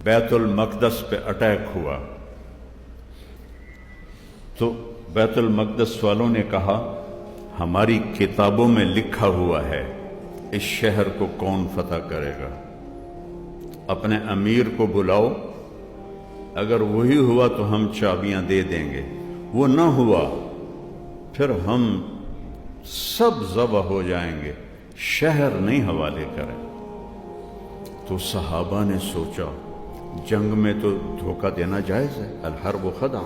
بیت المقدس پہ اٹیک ہوا تو بیت المقدس والوں نے کہا ہماری کتابوں میں لکھا ہوا ہے اس شہر کو کون فتح کرے گا، اپنے امیر کو بلاؤ، اگر وہی ہوا تو ہم چابیاں دے دیں گے، وہ نہ ہوا پھر ہم سب ذبح ہو جائیں گے، شہر نہیں حوالے کریں۔ تو صحابہ نے سوچا جنگ میں تو دھوکہ دینا جائز ہے، الحرب خدع،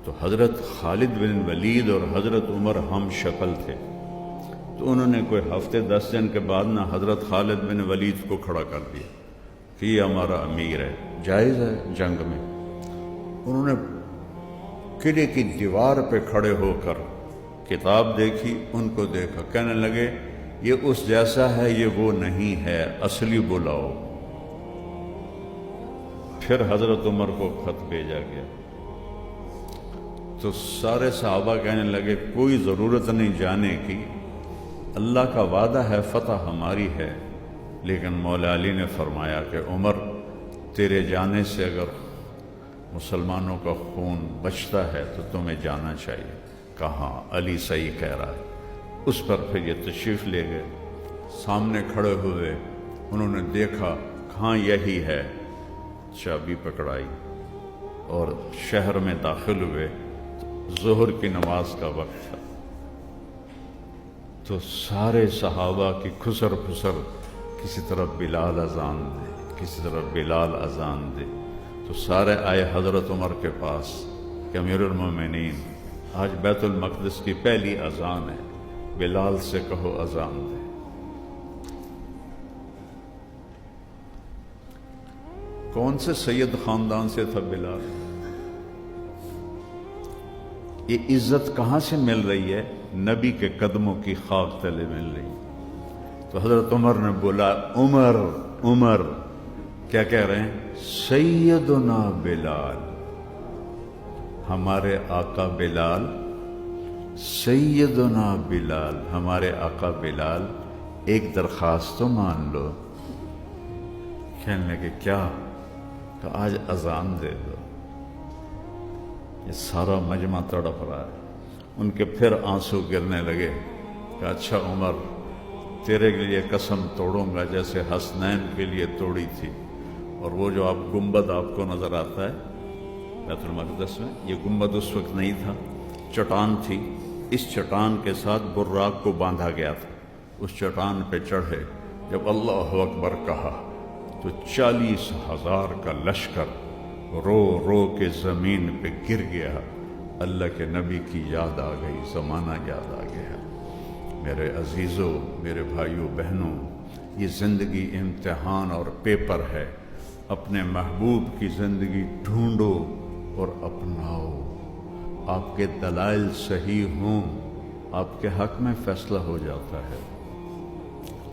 تو حضرت خالد بن ولید اور حضرت عمر ہم شکل تھے، تو انہوں نے کوئی ہفتے 10 دن کے بعد نہ حضرت خالد بن ولید کو کھڑا کر دیا کہ یہ ہمارا امیر ہے، جائز ہے جنگ میں۔ انہوں نے قلعے کی دیوار پہ کھڑے ہو کر کتاب دیکھی، ان کو دیکھا، کہنے لگے یہ اس جیسا ہے، یہ وہ نہیں ہے، اصلی بلاؤ۔ پھر حضرت عمر کو خط بھیجا گیا تو سارے صحابہ کہنے لگے کوئی ضرورت نہیں جانے کی، اللہ کا وعدہ ہے فتح ہماری ہے، لیکن مولا علی نے فرمایا کہ عمر تیرے جانے سے اگر مسلمانوں کا خون بچتا ہے تو تمہیں جانا چاہیے۔ کہا علی صحیح کہہ رہا ہے۔ اس پر پھر یہ تشریف لے گئے، سامنے کھڑے ہوئے، انہوں نے دیکھا کہاں یہی ہے، چابی پکڑائی اور شہر میں داخل ہوئے۔ ظہر کی نماز کا وقت تھا تو سارے صحابہ کی خسر پھسر، کسی طرف بلال اذان دے، کسی طرف بلال اذان دے، تو سارے آئے حضرت عمر کے پاس کہ امیر المومنین آج بیت المقدس کی پہلی اذان ہے، بلال سے کہو اذان دے۔ کون سے سید خاندان سے تھا بلال؟ یہ عزت کہاں سے مل رہی ہے؟ نبی کے قدموں کی خاک تلے مل رہی ہے۔ تو حضرت عمر نے بولا عمر عمر، کیا کہہ رہے ہیں؟ سیدنا بلال، ہمارے آقا بلال، سیدنا بلال، ہمارے آقا بلال، ایک درخواست تو مان لو۔ کہنے لگے کیا؟ کہ آج اذان دے دو۔ یہ سارا مجمع تڑپ رہا ہے، ان کے پھر آنسو گرنے لگے کہ اچھا عمر، تیرے لیے قسم توڑوں گا جیسے حسنین کے لیے توڑی تھی۔ اور وہ جو گنبد آپ کو نظر آتا ہے بیت المقدس میں، یہ گنبد اس وقت نہیں تھا، چٹان تھی، اس چٹان کے ساتھ براق کو باندھا گیا تھا۔ اس چٹان پہ چڑھے، جب اللہ اکبر کہا تو 40,000 کا لشکر رو رو کے زمین پہ گر گیا۔ اللہ کے نبی کی یاد آ گئی، زمانہ یاد آ گیا۔ میرے عزیزوں، میرے بھائیوں بہنوں، یہ زندگی امتحان اور پیپر ہے۔ اپنے محبوب کی زندگی ڈھونڈو اور اپناؤ۔ آپ کے دلائل صحیح ہوں، آپ کے حق میں فیصلہ ہو جاتا ہے،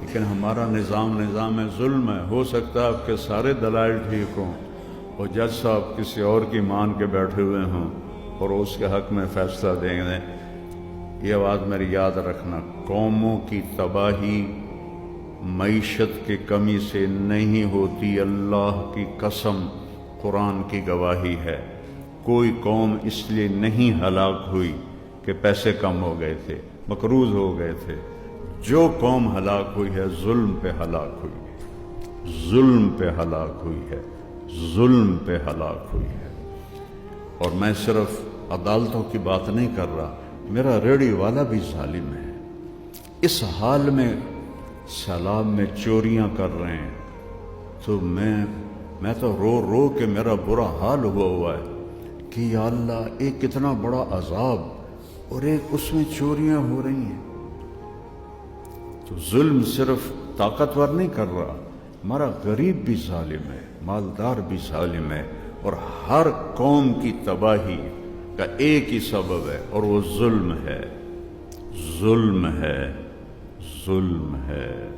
لیکن ہمارا نظام ظلم ہے۔ ہو سکتا ہے آپ کے سارے دلائل ٹھیک ہوں اور جج صاحب کسی اور کی مان کے بیٹھے ہوئے ہوں اور اس کے حق میں فیصلہ دیں گے۔ یہ بات میری یاد رکھنا، قوموں کی تباہی معیشت کی کمی سے نہیں ہوتی، اللہ کی قسم، قرآن کی گواہی ہے۔ کوئی قوم اس لیے نہیں ہلاک ہوئی کہ پیسے کم ہو گئے تھے، مقروض ہو گئے تھے۔ جو قوم ہلاک ہوئی ہے ظلم پہ ہلاک ہوئی ہے، ظلم پہ ہلاک ہوئی ہے، ظلم پہ ہلاک ہوئی ہے۔ اور میں صرف عدالتوں کی بات نہیں کر رہا، میرا ریڑھی والا بھی ظالم ہے۔ اس حال میں سیلاب میں چوریاں کر رہے ہیں تو میں تو رو رو کے میرا برا حال ہوا ہے کہ یا اللہ، ایک کتنا بڑا عذاب اور ایک اس میں چوریاں ہو رہی ہیں۔ تو ظلم صرف طاقتور نہیں کر رہا، ہمارا غریب بھی ظالم ہے، مالدار بھی ظالم ہے، اور ہر قوم کی تباہی کا ایک ہی سبب ہے اور وہ ظلم ہے، ظلم ہے، ظلم ہے۔